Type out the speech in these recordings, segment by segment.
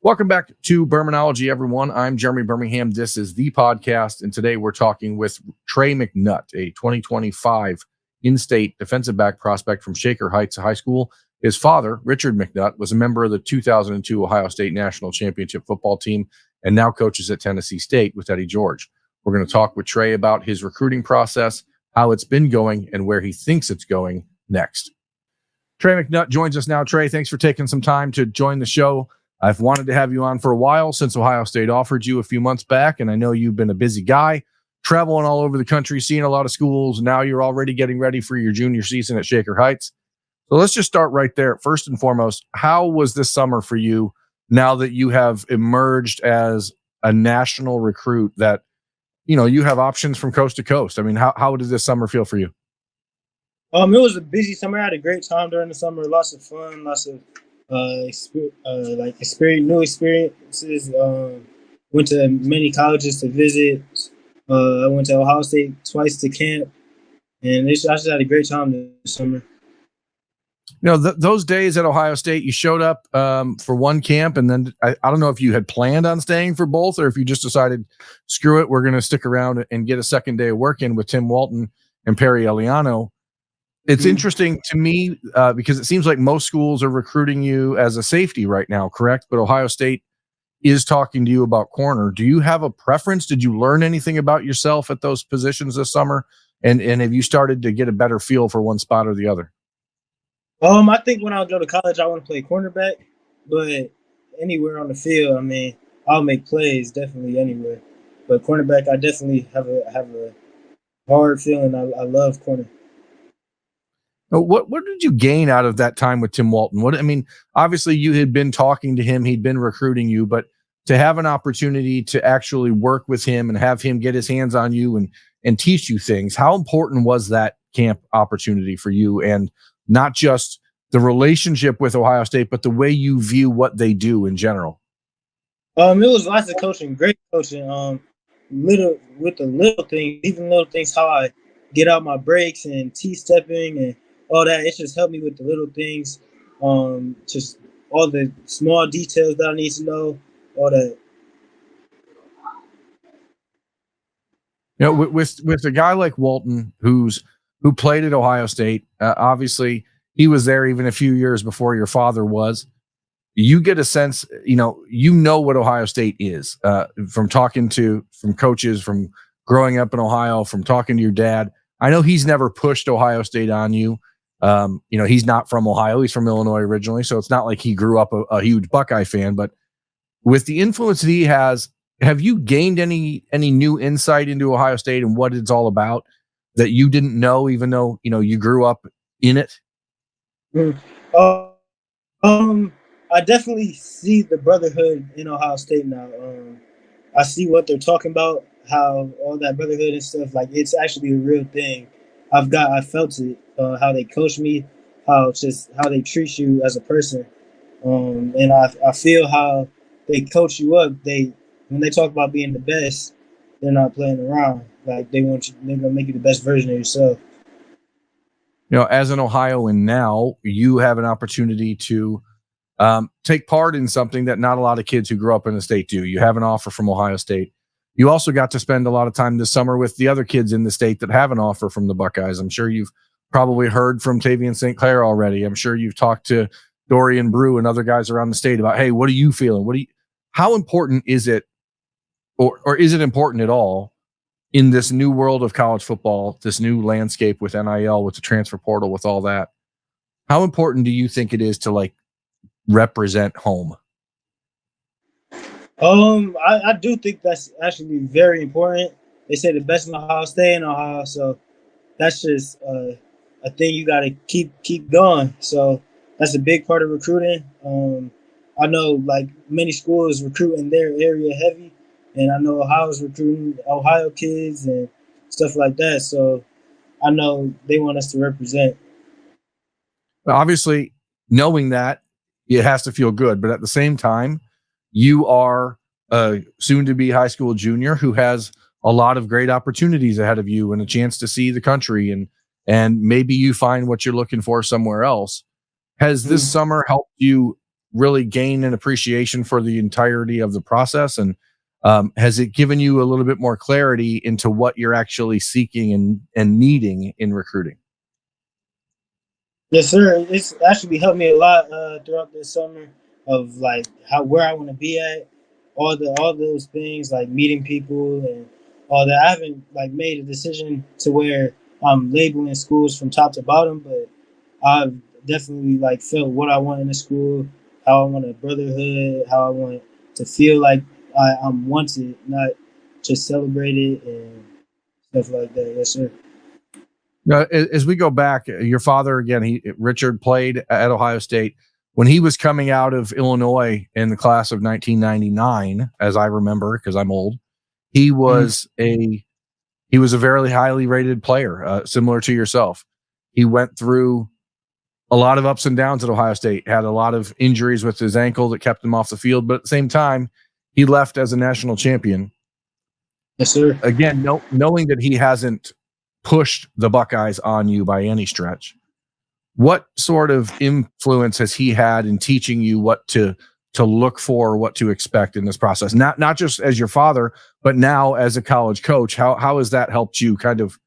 Welcome back to Birminology, everyone. I'm Jeremy Birmingham. This is the podcast, and today we're talking with Trey McNutt, a 2025 in-state defensive back prospect from Shaker Heights High School. His father, Richard McNutt, was a member of the 2002 Ohio State National Championship football team and now coaches at Tennessee State with Eddie George. We're going to talk with Trey about his recruiting process, how it's been going, and where he thinks it's going next. Trey McNutt joins us now. Trey, thanks for taking some time to join the show. I've wanted to have you on for a while since Ohio State offered you a few months back, and I know you've been a busy guy, traveling all over the country, seeing a lot of schools. Now you're already getting ready for your junior season at Shaker Heights. So let's just start right there. First and foremost, how was this summer for you now that you have emerged as a national recruit that, you have options from coast to coast? I mean, how did this summer feel for you? It was a busy summer. I had a great time during the summer. Lots of fun, lots of new experiences. Went to many colleges to visit. I went to Ohio State twice to camp, and I just had a great time this summer. Those days at Ohio State, you showed up for one camp, and then I don't know if you had planned on staying for both, or if you just decided, screw it, we're going to stick around and get a second day of work in with Tim Walton and Perry Eliano. It's interesting to me because it seems like most schools are recruiting you as a safety right now, correct? But Ohio State is talking to you about corner. Do you have a preference? Did you learn anything about yourself at those positions this summer? And have you started to get a better feel for one spot or the other? I think when I go to college, I want to play cornerback, but anywhere on the field, I'll make plays definitely anywhere. But cornerback, I definitely have a hard feeling. I love corner. What did you gain out of that time with Tim Walton? Obviously you had been talking to him, he'd been recruiting you, but to have an opportunity to actually work with him and have him get his hands on you and teach you things, how important was that camp opportunity for you? And not just the relationship with Ohio State, but the way you view what they do in general? It was lots of coaching, great coaching. With the little things, even little things, how I get out my breaks and T-stepping and all that. It just helped me with the little things, just all the small details that I need to know, all that. With a guy like Walton, who played at Ohio State, obviously he was there even a few years before your father was. You get a sense, what Ohio State is from talking from coaches, from growing up in Ohio, from talking to your dad. I know he's never pushed Ohio State on you. He's not from Ohio. He's from Illinois originally. So it's not like he grew up a huge Buckeye fan, but with the influence that he has, have you gained any new insight into Ohio State and what it's all about that you didn't know, even though, you grew up in it? I definitely see the brotherhood in Ohio State now. I see what they're talking about, how all that brotherhood and stuff, like it's actually a real thing. I felt it, how they coach me, how they treat you as a person. And I feel how they coach you up. When they talk about being the best, they're not playing around. Like they're going to make you the best version of yourself. As an Ohioan now, you have an opportunity to take part in something that not a lot of kids who grew up in the state do. You have an offer from Ohio State. You also got to spend a lot of time this summer with the other kids in the state that have an offer from the Buckeyes. I'm sure you've probably heard from Tavian St. Clair already. I'm sure you've talked to Dorian Brew and other guys around the state about, hey, what are you feeling? How important is it, or is it important at all in this new world of college football, this new landscape with NIL, with the transfer portal, with all that? How important do you think it is to represent home? I do think that's actually very important. They say the best in Ohio stay in Ohio, so that's just a thing you got to keep going. So that's a big part of recruiting. I know many schools recruit in their area heavy, and I know Ohio's recruiting Ohio kids and stuff like that. So I know they want us to represent. Obviously, knowing that, it has to feel good, but at the same time, you are a soon-to-be high school junior who has a lot of great opportunities ahead of you and a chance to see the country, and maybe you find what you're looking for somewhere else. Has this summer helped you really gain an appreciation for the entirety of the process? And has it given you a little bit more clarity into what you're actually seeking and needing in recruiting? Yes, sir. It's actually helped me a lot throughout this summer of like how where I want to be at, all those things like meeting people and all that. I haven't like made a decision to where I'm labeling schools from top to bottom, but I've definitely like felt what I want in a school, how I want a brotherhood, how I want to feel like I'm wanted, not just celebrated and stuff like that. Yes, sir. Now, as we go back, your father again, Richard played at Ohio State when he was coming out of Illinois in the class of 1999, as I remember, because I'm old. He Mhm. was he was a very highly rated player, similar to yourself. He went through a lot of ups and downs at Ohio State, had a lot of injuries with his ankle that kept him off the field, but at the same time, he left as a national champion. Yes, sir. Again, knowing that he hasn't pushed the Buckeyes on you by any stretch, what sort of influence has he had in teaching you what to look for, what to expect in this process? Not just as your father, but now as a college coach. How has that helped you kind of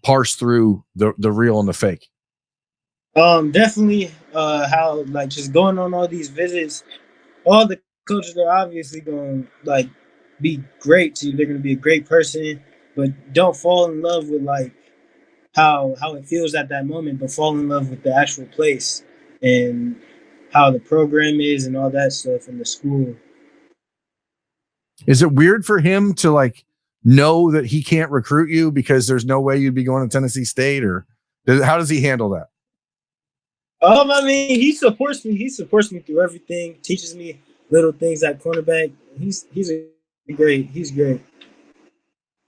parse through the real and the fake? Definitely. How like just going on all these visits, all the coaches are obviously going to like be great to you. They're going to be a great person, but don't fall in love with like how it feels at that moment, but fall in love with the actual place and how the program is and all that stuff in the school. Is it weird for him to like know that he can't recruit you because there's no way you'd be going to Tennessee State, or how does he handle that? I mean, he supports me. He supports me through everything. Teaches me little things at cornerback. He's great.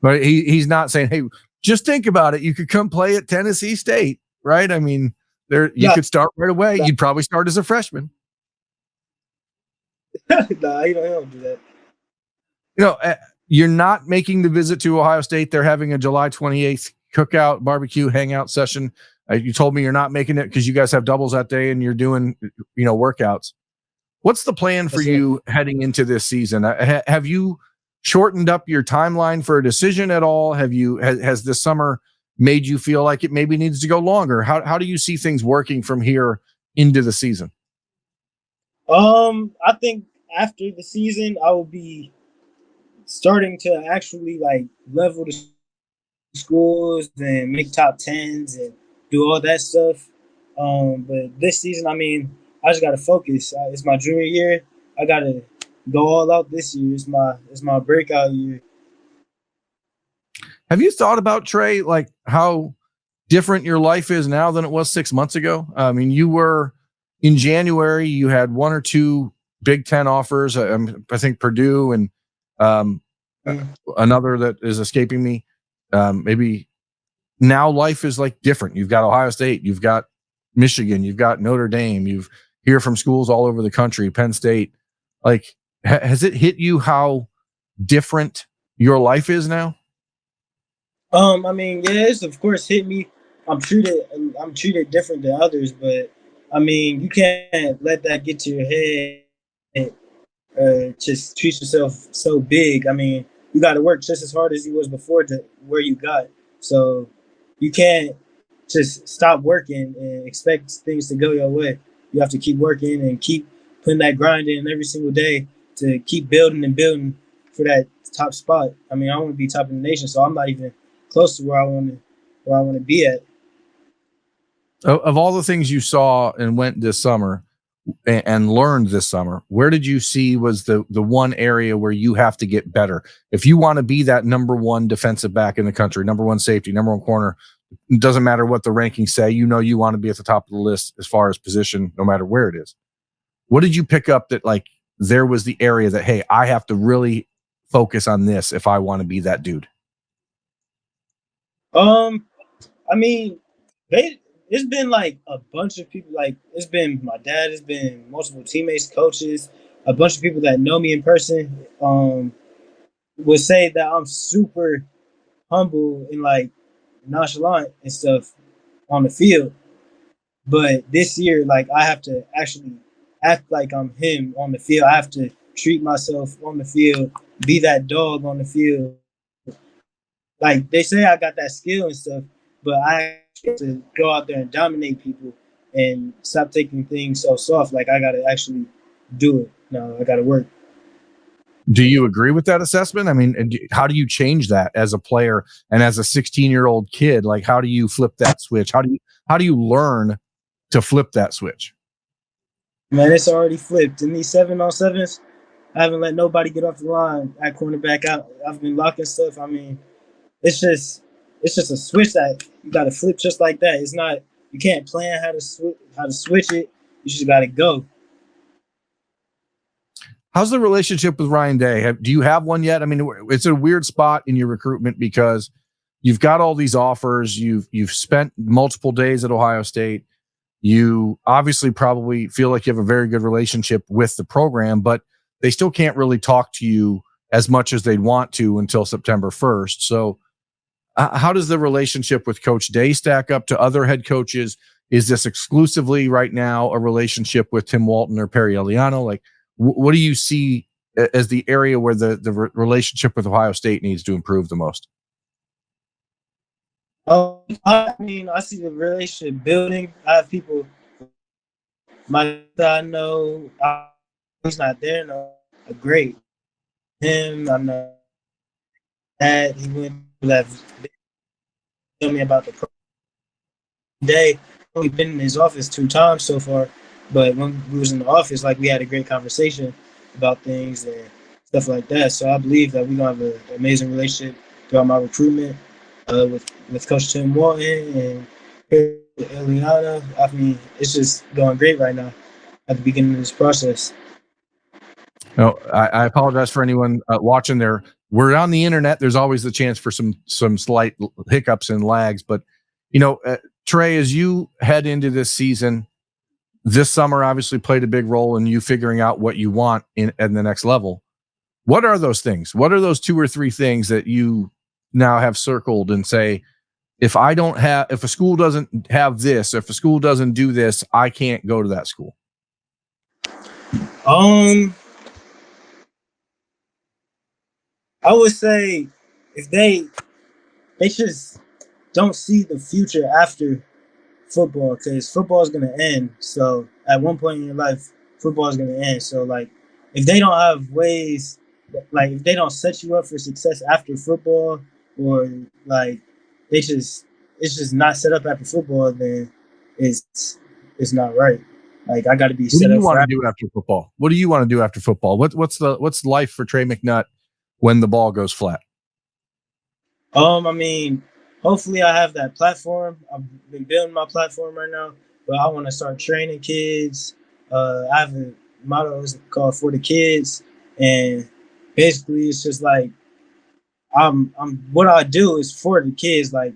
But he's not saying, "Hey, just think about it. You could come play at Tennessee State, right?" I mean, there you Nah, could start right away. nah, You'd probably start as a freshman. nah, he don't do that. You know, you're not making the visit to Ohio State. They're having a July 28th cookout, barbecue, hangout session. You told me you're not making it because you guys have doubles that day and you're doing, workouts. What's the plan for Yes, sir. you heading into this season? Have you shortened up your timeline for a decision at all? Has this summer made you feel like it maybe needs to go longer? How do you see things working from here into the season? I think after the season, I will be starting to actually like level the schools and make top tens and do all that stuff. But this season, I mean, I just gotta focus. It's my junior year. I gotta go all out this year. It's my breakout year. Have you thought about, Trey, like how different your life is now than it was 6 months ago? I mean, you were in January, you had one or two Big Ten offers. I think Purdue and um, uh, Mm. another that is escaping me. Maybe now life is like different. You've got Ohio State, you've got Michigan, you've got Notre Dame, you've hear from schools all over the country, Penn State. Like, has it hit you how different your life is now? I mean, yeah, it's of course hit me. I'm treated different than others, but I mean, you can't let that get to your head. Just treat yourself so big. I mean, you got to work just as hard as you was before to where you got. So you can't just stop working and expect things to go your way. You have to keep working and keep putting that grind in every single day to keep building and building for that top spot. I mean, I want to be top in the nation, so I'm not even close to where I want to be at. Of all the things you saw and went this summer and learned this summer, where did you see was the one area where you have to get better? If you want to be that number one defensive back in the country, number one safety, number one corner, it doesn't matter what the rankings say, you want to be at the top of the list as far as position, no matter where it is. What did you pick up that like there was the area that, hey, I have to really focus on this if I want to be that dude? Um, I mean, they it's been like a bunch of people. Like it's been my dad. It's been multiple teammates, coaches, a bunch of people that know me in person. Would say that I'm super humble and like nonchalant and stuff on the field. But this year, like I have to actually act like I'm him on the field. I have to treat myself on the field, be that dog on the field. Like they say I got that skill and stuff, but I have to go out there and dominate people and stop taking things so soft. Like I gotta actually do it. No, I gotta work. Do you agree with that assessment? I mean, how do you change that as a player and as a 16-year-old kid? Like, how do you flip that switch? How do you learn to flip that switch? Man, it's already flipped. In these 7-on-7s, I haven't let nobody get off the line at cornerback. I've been locking stuff. I mean, it's just a switch that you got to flip just like that. It's not, you can't plan how to switch it. You just got to go. How's the relationship with Ryan Day? Do you have one yet? I mean, it's a weird spot in your recruitment because you've got all these offers. You've spent multiple days at Ohio State. You obviously probably feel like you have a very good relationship with the program, but they still can't really talk to you as much as they'd want to until September 1st. So how does the relationship with Coach Day stack up to other head coaches? Is this exclusively right now a relationship with Tim Walton or Perry Eliano? Like, what do you see as the area where the relationship with Ohio State needs to improve the most? I mean, I see the relationship building. I have people, I know he's not there. No, great. Him, I know that he went to that. Tell me about the day. We've been in his office 2 times so far, but when we was in the office, like we had a great conversation about things and stuff like that. So I believe that we're gonna have an amazing relationship throughout my recruitment with Coach Tim Walton and Eliana. I mean, it's just going great right now at the beginning of this process. No, I apologize for anyone watching there. We're on the internet. There's always the chance for some slight hiccups and lags, but Trey, as you head into this season, this summer obviously played a big role in you figuring out what you want at the next level. What are those things? What are those 2 or 3 things that you now have circled and say, if a school doesn't have this, if a school doesn't do this, I can't go to that school? I would say if they just don't see the future after football, because football is gonna end. So at one point in your life, football is gonna end. So like, if they don't have ways, like if they don't set you up for success after football, or like it's just not set up after football, then it's not right. Like I got to be What set do you up want for. to do after football? What do you want to do after football? What's life for Trey McNutt when the ball goes flat? I mean, hopefully I have that platform. I've been building my platform right now, but I want to start training kids. I have a motto is called For the Kids, and basically it's just like I'm what I do is for the kids. Like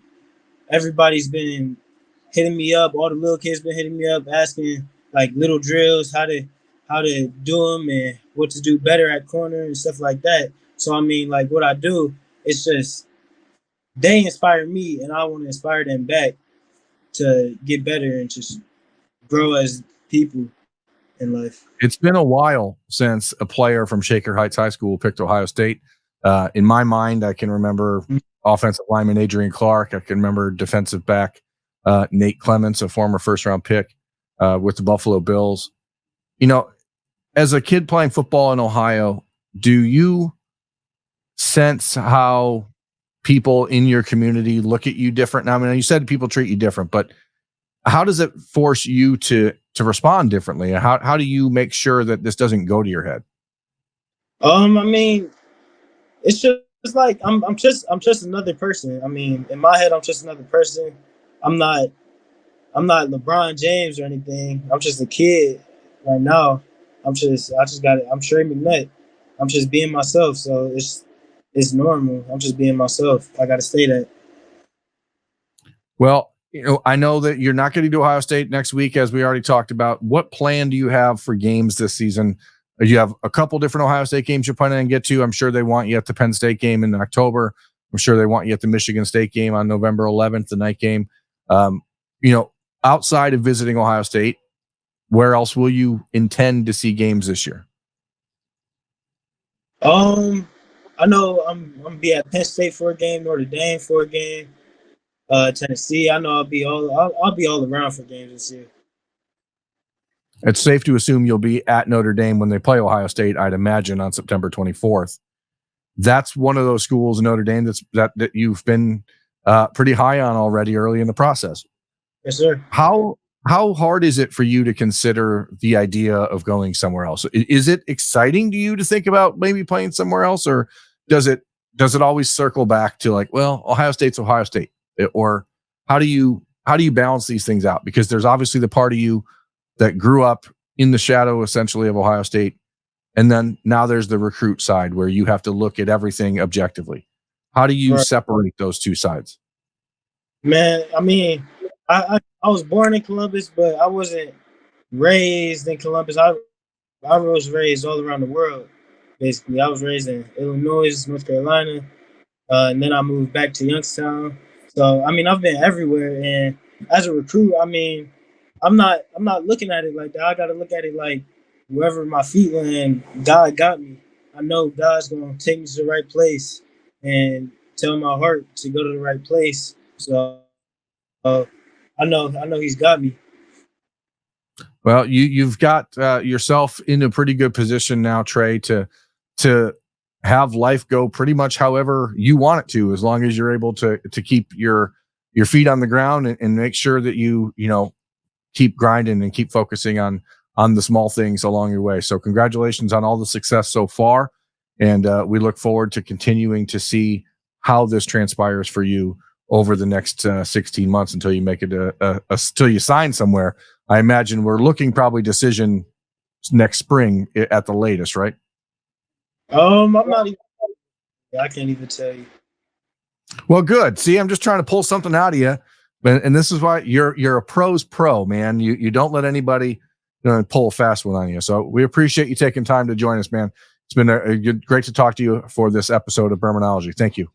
everybody's been hitting me up, all the little kids been hitting me up asking like little drills, how to do them and what to do better at corner and stuff like that. So I mean, like what I do, it's just they inspire me and I want to inspire them back to get better and just grow as people in life. It's been a while since a player from Shaker Heights High School picked Ohio State. In my mind, I can remember offensive lineman Adrian Clark. I can remember defensive back Nate Clements, a former first-round pick with the Buffalo Bills. As a kid playing football in Ohio, do you sense how people in your community look at you different? Now, I mean, you said people treat you different, but how does it force you to respond differently? How do you make sure that this doesn't go to your head? I mean, it's just like I'm just another person. I mean, in my head, I'm just another person. I'm not LeBron James or anything. I'm just a kid right now. I'm Trey McNutt. I'm just being myself. So it's normal. I'm just being myself. I got to say that. Well, I know that you're not getting to Ohio State next week, as we already talked about. What plan do you have for games this season? You have a couple different Ohio State games you're planning to get to. I'm sure they want you at the Penn State game in October. I'm sure they want you at the Michigan State game on November 11th, the night game. Outside of visiting Ohio State, where else will you intend to see games this year? I know I'm gonna be at Penn State for a game, Notre Dame for a game, Tennessee. I know I'll be all around for games this year. It's safe to assume you'll be at Notre Dame when they play Ohio State, I'd imagine, on September 24th. That's one of those schools, Notre Dame, that you've been pretty high on already early in the process. Yes, sir. How hard is it for you to consider the idea of going somewhere else? Is it exciting to you to think about maybe playing somewhere else, or does it always circle back to like, well, Ohio State's Ohio State? Or how do you balance these things out? Because there's obviously the part of you that grew up in the shadow essentially of Ohio State, and then now there's the recruit side where you have to look at everything objectively. How do you separate those two sides? Man, I mean, I was born in Columbus, but I wasn't raised in Columbus. I was raised all around the world. Basically, I was raised in Illinois, North Carolina, and then I moved back to Youngstown. So I mean, I've been everywhere. And as a recruit, I mean, I'm not looking at it like that. I got to look at it like wherever my feet land, God got me. I know God's gonna take me to the right place and tell my heart to go to the right place. So I know He's got me. Well, you've got yourself in a pretty good position now, Trey, to have life go pretty much however you want it to, as long as you're able to keep your feet on the ground and make sure that you keep grinding and keep focusing on the small things along your way. So congratulations on all the success so far. And we look forward to continuing to see how this transpires for you over the next 16 months until you make it until you sign somewhere. I imagine we're looking probably decision next spring at the latest, right? I'm not even. I can't even tell you. Well, good. See, I'm just trying to pull something out of you, and this is why you're a pro's pro, man. You don't let anybody pull a fast one on you. So we appreciate you taking time to join us, man. It's been great to talk to you for this episode of Birminology. Thank you.